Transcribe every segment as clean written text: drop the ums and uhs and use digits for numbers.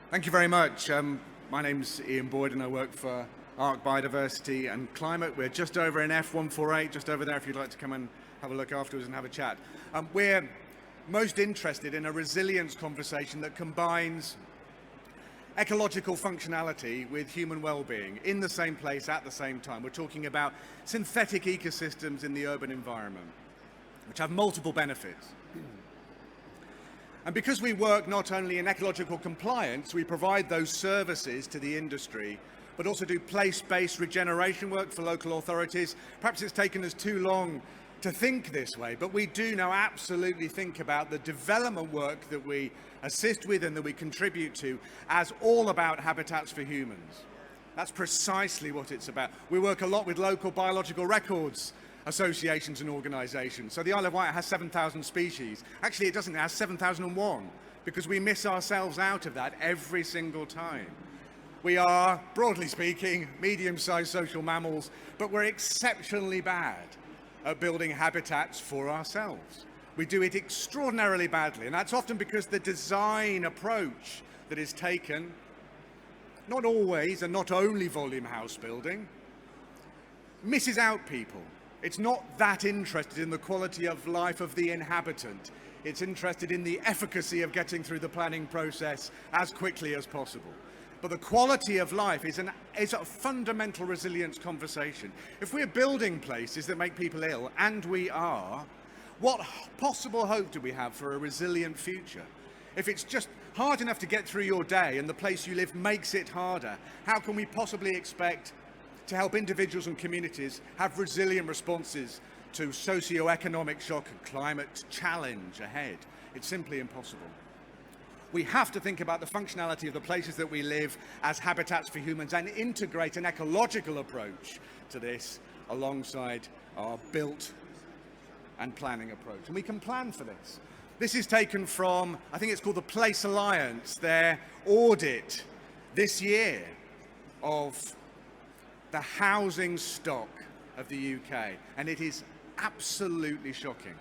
Thank you very much. My name's Ian Boyd and I work for ARC Biodiversity and Climate. We're just over in F148, just over there if you'd like to come and have a look afterwards and have a chat. We're most interested in a resilience conversation that combines ecological functionality with human well-being in the same place at the same time. We're talking about synthetic ecosystems in the urban environment, which have multiple benefits. And because we work not only in ecological compliance, we provide those services to the industry, but also do place-based regeneration work for local authorities. Perhaps it's taken us too long to think this way, but we do now absolutely think about the development work that we assist with and that we contribute to as all about habitats for humans. That's precisely what it's about. We work a lot with local biological records associations and organisations. So the Isle of Wight has 7,000 species. Actually, it doesn't. It has 7,001 because we miss ourselves out of that every single time. We are, broadly speaking, medium-sized social mammals, but we're exceptionally bad at building habitats for ourselves. We do it extraordinarily badly, and that's often because the design approach that is taken, not always and not only volume house building, misses out people. It's not that interested in the quality of life of the inhabitant. It's interested in the efficacy of getting through the planning process as quickly as possible. But the quality of life is a fundamental resilience conversation. If we're building places that make people ill, and we are, what possible hope do we have for a resilient future? If it's just hard enough to get through your day and the place you live makes it harder, how can we possibly expect to help individuals and communities have resilient responses to socio-economic shock and climate challenge ahead? It's simply impossible. We have to think about the functionality of the places that we live as habitats for humans and integrate an ecological approach to this alongside our built and planning approach. And we can plan for this. This is taken from, I think it's called the Place Alliance, their audit this year of the housing stock of the UK, and it is absolutely shocking.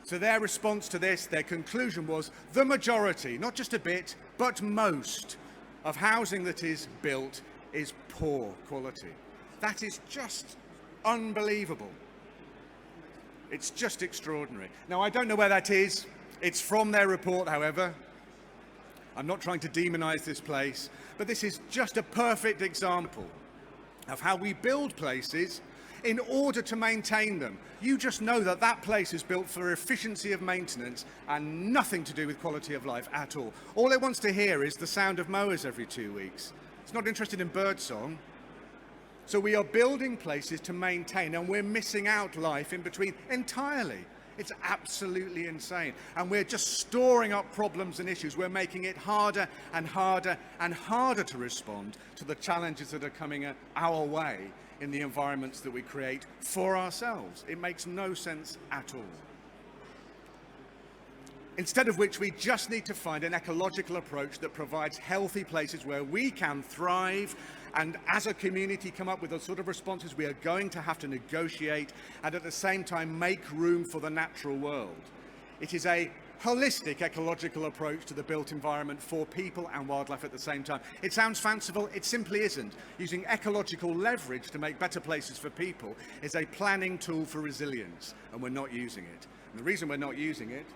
So their response to this, their conclusion was the majority, not just a bit, but most of housing that is built is poor quality. That is just unbelievable. It's just extraordinary. Now, I don't know where that is. It's from their report, however. I'm not trying to demonize this place, but this is just a perfect example of how we build places in order to maintain them. You just know that that place is built for efficiency of maintenance and nothing to do with quality of life at all. All it wants to hear is the sound of mowers every 2 weeks. It's not interested in birdsong. So we are building places to maintain, and we're missing out life in between entirely. It's absolutely insane. And we're just storing up problems and issues. We're making it harder and harder and harder to respond to the challenges that are coming our way in the environments that we create for ourselves. It makes no sense at all. Instead of which, we just need to find an ecological approach that provides healthy places where we can thrive and as a community come up with the sort of responses we are going to have to negotiate and at the same time make room for the natural world. It is a holistic ecological approach to the built environment for people and wildlife at the same time. It sounds fanciful, it simply isn't. Using ecological leverage to make better places for people is a planning tool for resilience, and we're not using it. And the reason we're not using it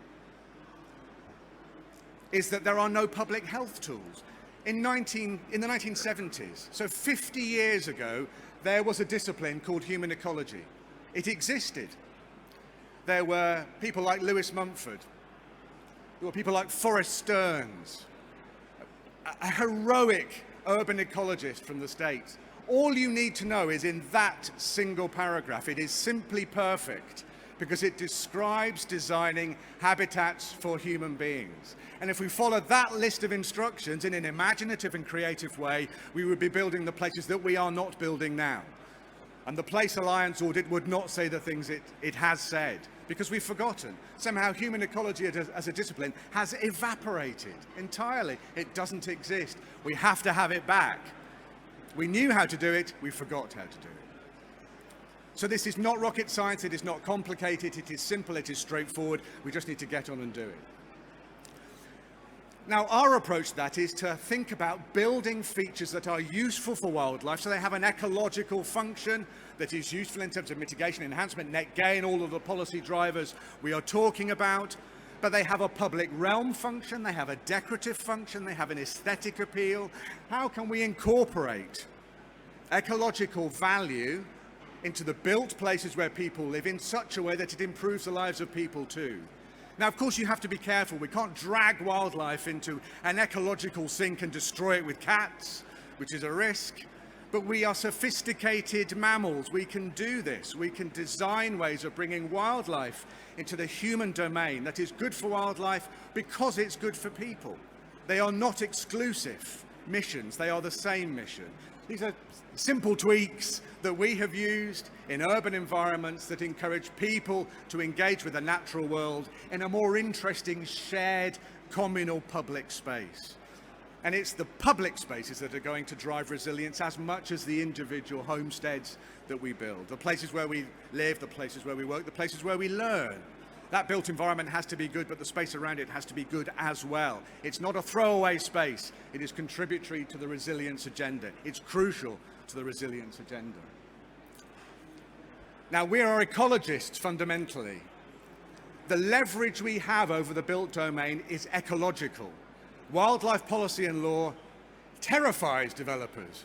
is that there are no public health tools. In the 1970s, so 50 years ago, there was a discipline called human ecology. It existed. There were people like Lewis Mumford. There were people like Forrest Stearns, a heroic urban ecologist from the States. All you need to know is in that single paragraph, it is simply perfect because it describes designing habitats for human beings. And if we followed that list of instructions in an imaginative and creative way, we would be building the places that we are not building now. And the Place Alliance audit would not say the things it has said, because we've forgotten. Somehow human ecology as a discipline has evaporated entirely. It doesn't exist. We have to have it back. We knew how to do it, we forgot how to do it. So this is not rocket science, it is not complicated, it is simple, it is straightforward. We just need to get on and do it. Now, our approach to that is to think about building features that are useful for wildlife, so they have an ecological function that is useful in terms of mitigation, enhancement, net gain, all of the policy drivers we are talking about, but they have a public realm function, they have a decorative function, they have an aesthetic appeal. How can we incorporate ecological value into the built places where people live in such a way that it improves the lives of people too? Now, of course, you have to be careful. We can't drag wildlife into an ecological sink and destroy it with cats, which is a risk. But we are sophisticated mammals. We can do this. We can design ways of bringing wildlife into the human domain that is good for wildlife because it's good for people. They are not exclusive missions. They are the same mission. These are simple tweaks that we have used in urban environments that encourage people to engage with the natural world in a more interesting, shared, communal public space. And it's the public spaces that are going to drive resilience as much as the individual homesteads that we build. The places where we live, the places where we work, the places where we learn. That built environment has to be good, but the space around it has to be good as well. It's not a throwaway space. It is contributory to the resilience agenda. It's crucial to the resilience agenda. Now, we are ecologists fundamentally. The leverage we have over the built domain is ecological. Wildlife policy and law terrifies developers.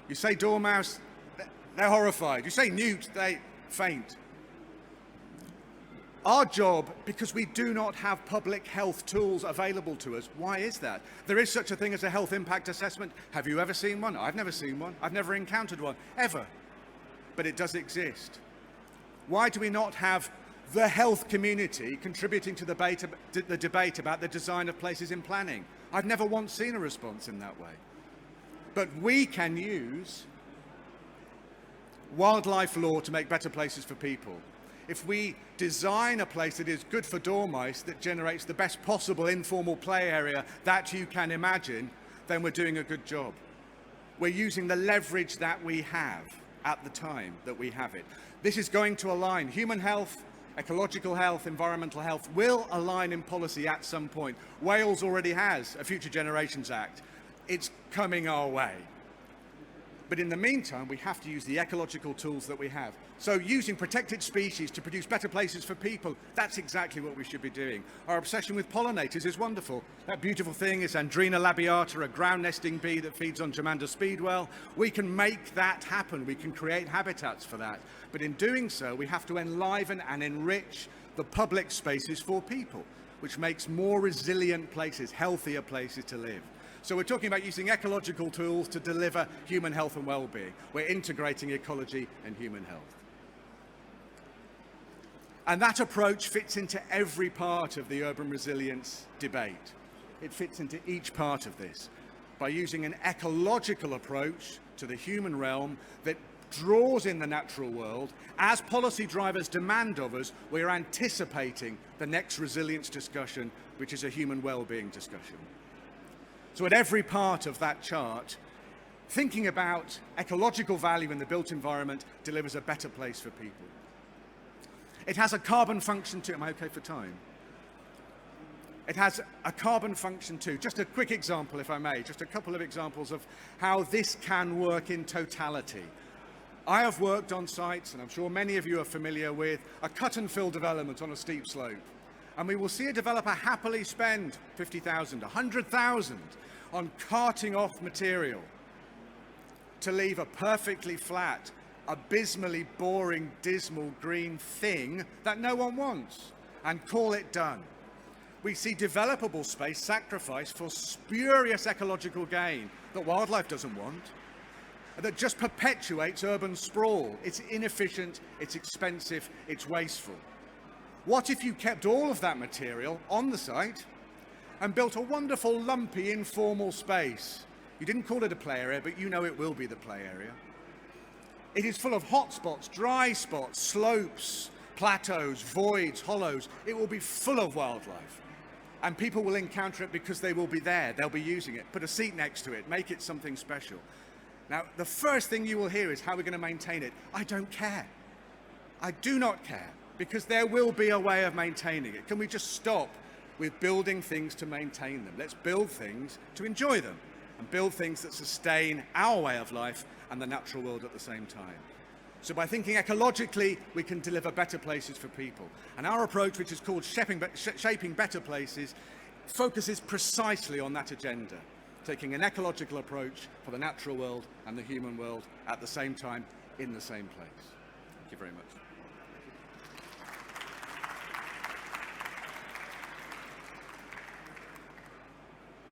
You say dormouse, they're horrified. You say newt, they faint. Our job, because we do not have public health tools available to us, why is that? There is such a thing as a health impact assessment. Have you ever seen one? I've never seen one. I've never encountered one, ever. But it does exist. Why do we not have the health community contributing to the debate about the design of places in planning? I've never once seen a response in that way. But we can use wildlife law to make better places for people. If we design a place that is good for dormice, that generates the best possible informal play area that you can imagine, then we're doing a good job. We're using the leverage that we have at the time that we have it. This is going to align. Human health, ecological health, environmental health will align in policy at some point. Wales already has a Future Generations Act. It's coming our way. But in the meantime, we have to use the ecological tools that we have. So using protected species to produce better places for people, that's exactly what we should be doing. Our obsession with pollinators is wonderful. That beautiful thing is Andrena labiata, a ground nesting bee that feeds on Germander speedwell. We can make that happen. We can create habitats for that. But in doing so, we have to enliven and enrich the public spaces for people, which makes more resilient places, healthier places to live. So we're talking about using ecological tools to deliver human health and well-being. We're integrating ecology and human health. And that approach fits into every part of the urban resilience debate. It fits into each part of this by using an ecological approach to the human realm that draws in the natural world. As policy drivers demand of us, we're anticipating the next resilience discussion, which is a human well-being discussion. So at every part of that chart, thinking about ecological value in the built environment delivers a better place for people. It has a carbon function too. Am I okay for time? It has a carbon function too. Just a quick example, if I may, just a couple of examples of how this can work in totality. I have worked on sites, and I'm sure many of you are familiar with, a cut and fill development on a steep slope. And we will see a developer happily spend 50,000, 100,000 on carting off material to leave a perfectly flat, abysmally boring, dismal green thing that no one wants and call it done. We see developable space sacrificed for spurious ecological gain that wildlife doesn't want, that just perpetuates urban sprawl. It's inefficient, it's expensive, it's wasteful. What if you kept all of that material on the site and built a wonderful, lumpy, informal space? You didn't call it a play area, but you know it will be the play area. It is full of hot spots, dry spots, slopes, plateaus, voids, hollows. It will be full of wildlife. And people will encounter it because they will be there. They'll be using it. Put a seat next to it. Make it something special. Now, the first thing you will hear is how we're going to maintain it. I don't care. I do not care, because there will be a way of maintaining it. Can we just stop with building things to maintain them. Let's build things to enjoy them and build things that sustain our way of life and the natural world at the same time. So by thinking ecologically, we can deliver better places for people. And our approach, which is called Shaping Better Places, focuses precisely on that agenda, taking an ecological approach for the natural world and the human world at the same time in the same place. Thank you very much.